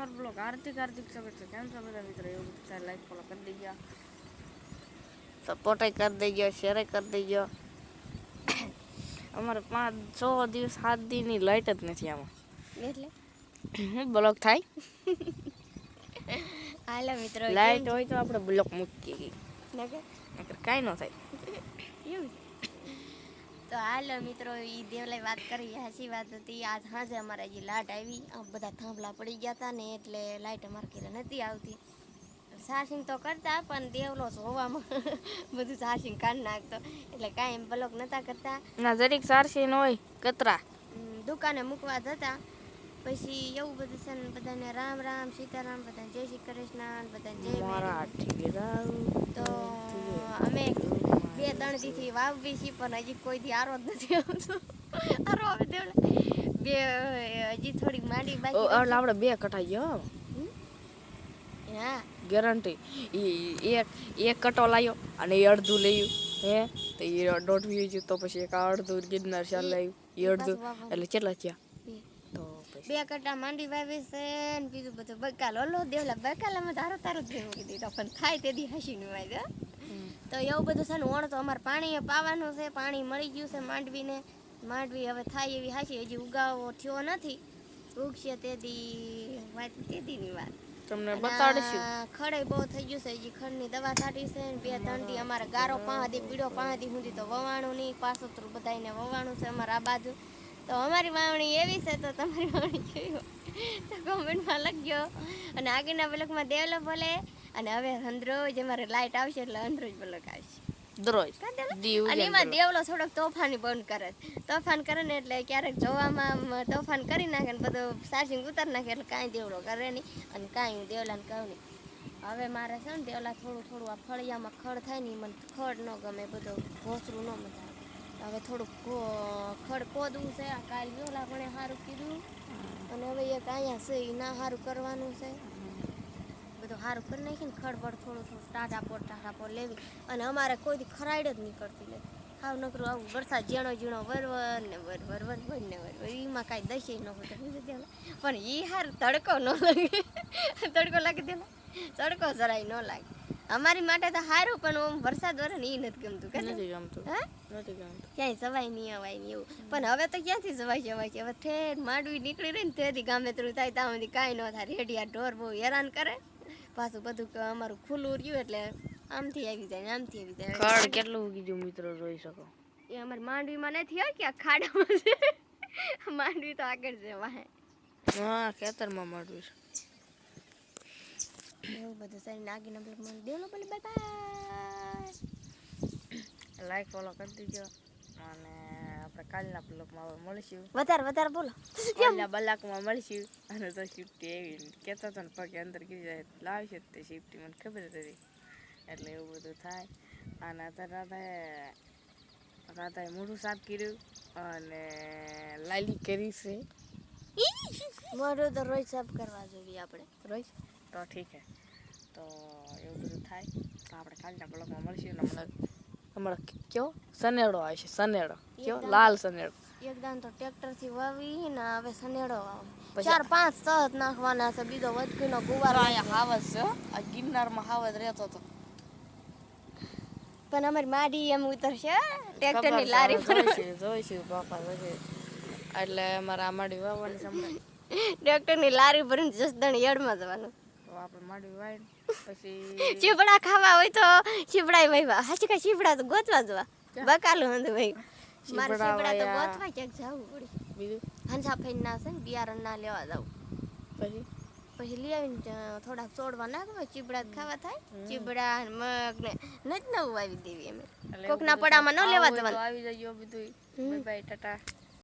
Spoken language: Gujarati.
અમારો બ્લોગ હાર્દિક સ્વાગત છે. કેમ છો બધા મિત્રો? એવું બધું લાઈક ફોલો કરી દેજો, સપોર્ટ કરી દેજો, શેર કરી દેજો. અમારે 5-6 દિવસ 7 દિવસની લાઈટ જ નથી આમાં, એટલે બ્લોક થાય. હાલો મિત્રો, લાઈટ હોય તો આપણે બ્લોક મૂકીએ, નકર કાંઈ ન થાય. એવું તો હાલો મિત્રો, એ દેવલાઈ વાત કરી હાચી વાત હતી. આજ સાંજે અમારે હજી લાઇટ આવી, બધા થાંભલા પડી ગયા હતા ને એટલે લાઇટ અમારે ઘરે નથી આવતી. ચાર્જિંગ તો કરતા પણ દેવલો જોવામાં બધું ચાર્જિંગ કાઢી નાખતો, એટલે કાંઈ બ્લોક નતા કરતા. ના જરીક ચાર્જિંગ હોય કતરા દુકાને મૂકવા જતા. પછી એવું બધું છે ને, બધાને રામ રામ સીતારામ, બધાને જય શ્રી કૃષ્ણ, બધાને જય મેરી. તો અમે 2-3 દીથી વાવવી છીએ પણ હજી કોઈ દી આરો જ નથી આવતો. આરો આવે બે હજી થોડીક માંડી બાકી એટલે આપણે 2 કટાઈ ગયો. હા ગેરંટી. એક કટો લાવ્યો અને એ અડધું લઈ હે તો એ 1.5 વીજ તો પછી એક અડધું ગિરનાર ચાલ લાવ્યું એ અડધું, એટલે કેટલા થયા? તો 2 કટા માંડી વાવી છે ને બીજું બધું બકાલો. ઓલો દેવલા બકાલામાં તારો તારો જ મૂકી દીધો, પણ થાય તેથી હસીનું વાય. તો એવું બધું છે ને. ઓણ તો અમારે પાણી પાવાનું છે, પાણી મળી ગયું છે માંડવીને. માંડવી હવે થાય એવી હાચી, હજી ઉગાવો થયો નથી. ઉગશે તેથી વાત, તેદીની વાત તમને બતાડીશું. ખડે બહુ થઈ ગયું છે, હજી ખડની દવા છાંટી છે ને 2-3 દી અમારે ગારો 5 દી પીડ્યો, 5 દી સુધી તો વવાણું નહીં. પાછોતરું બધાને વવાણું છે અમારે આ બાજુ. તો અમારી વાવણી એવી છે, તો તમારી વાવણી કેવી હોય તો કોમેન્ટમાં લખજો. અને આગળના બ્લોકમાં દેવલો બોલે. અને હવે અંદરોજ અમારે લાઇટ આવશે એટલે અંદરોજ બ્લોક આવશે. દરરોજ અને એમાં દેવલો થોડોક તોફાની બંધ કરે, તોફાન કરે ને એટલે ક્યારેક જોવામાં તોફાન કરી નાખે ને બધું ચાર્જિંગ ઉતારી નાખે, એટલે કાંઈ દેવલો કરે નહીં અને કાંઈ હું દેવલાને કહું નહીં. હવે મારે છે ને દેવલા થોડું આ ફળિયામાં ખડ થાય ને, મને ખડ ન ગમે, બધું ભોસરું ન મજા આવે. હવે થોડુંક ખડ ખોદવું છે. આ કાલ દેવલા પણ સારું કીધું અને હવે એક અહીંયા છે એ ના સારું કરવાનું છે. બધું સારું કરી નાખીને ખડબડ થોડું ટાઢાપોટ લેવી. અને અમારે કોઈથી ખરાઈડ જ નીકળતી નથી. હાવ નકરું આવું વરસાદ ઝીણો વરવર ને વરવર ને વરવર, એમાં કાંઈ દશે ન હોય પણ એ હાર તડકો ન લાગે. તડકો લાગે દે, તડકો જરાય ન લાગે. અમારી માટે તો સારું, પણ આમ વરસાદ વરે ને એ નથી ગમતું. નથી ગમતું, હા નથી ગમતું. ક્યાંય જવાય નહીં, અવાય નહીં એવું. પણ હવે તો ક્યાંથી જવાય છે? હવે ઠેર માંડવી નીકળી રહી ને તેથી ગામે તરું થાય, ત્યાં સુધી કાંઈ ન થાય. રેડિયા ઢોર બહુ હેરાન કરે. પાછું બધું અમારું ખુલ્લું રહ્યું એટલે આમથી આવી જાય, આમથી આવી જાય. ખડ કેટલું કીધું મિત્રો જોઈ શકો. એ અમારી માંડવીમાં નથી હોય કે આ ખાડામાં છે. માંડવી તો આગળ છે વાહે. હા ખેતરમાં માંડવી છે. એવું બધું સારી નાગીના બ્લોગમાં દેવલો બોલે બાય બાય. લાઈક ફોલો કરી દીજો અને આપણે કાલના બ્લોગમાં મળીશું. વધારે બોલો. કાલના બ્લોગમાં મળીશું. અને તો શિફ્ટી એવી કહેતો હતો ને પગે અંદર ગઈ જાય લાવશે તે શિફ્ટી, મને ખબર હતી. એટલે એવું બધું થાય. અને અત્યારે રાધાએ મોઢું સાફ કર્યું અને લાલી કરી છે. મોઢું તો રોજ સાફ કરવા જોઈએ આપણે, રોજ તો ઠીક હે. તો એવું બધું થાય. તો આપણે કાલના બ્લોગમાં મળીશું. હમણાં કયો સનેડો આવશે, સનેડો કયો લાલ સનેડો. એકદમ તો ટ્રેક્ટરથી વાવી ને હવે સનેડો વાવે. 4-5 સહજ નાખવાના છે. બીજો વધકીનો ગુવારો અહીંયા હાવજ છે. આ ગિરનારમાં હાવજ રહેતો હતો. પણ અમારી માડી એમ ઉતરશે ટ્રેક્ટરની લારી પર જોઈશું બાપા જોઈશું. એટલે અમારા માડી વાવવાની છે. ટ્રેક્ટરની લારી ભરીને જસદણ યાર્ડમાં જવાનું. તો આપણે માડી વાય પછી ચીબડા ખાવા હોય તો ચીબડા વાવ્યા. હાચી કા ચીબડા તો ગોતવા જવા બકાલું હંધું ભાઈ. મારે ચીબડા તો ગોતવા ક્યાંક જવું પડે. બીજું હંસા ફઈને ના છે ને બિયારણ ના લેવા જવું. પછી લઈ આવીને થોડાક છોડવા નાખવા, ચીબડા ખાવા થાય. ચીબડા મગ ને નથી નવું વાવી દેવી. અમે કોકના પડામાં ન લેવા જવાનું. આવી જજો બધું. Bye bye Tata.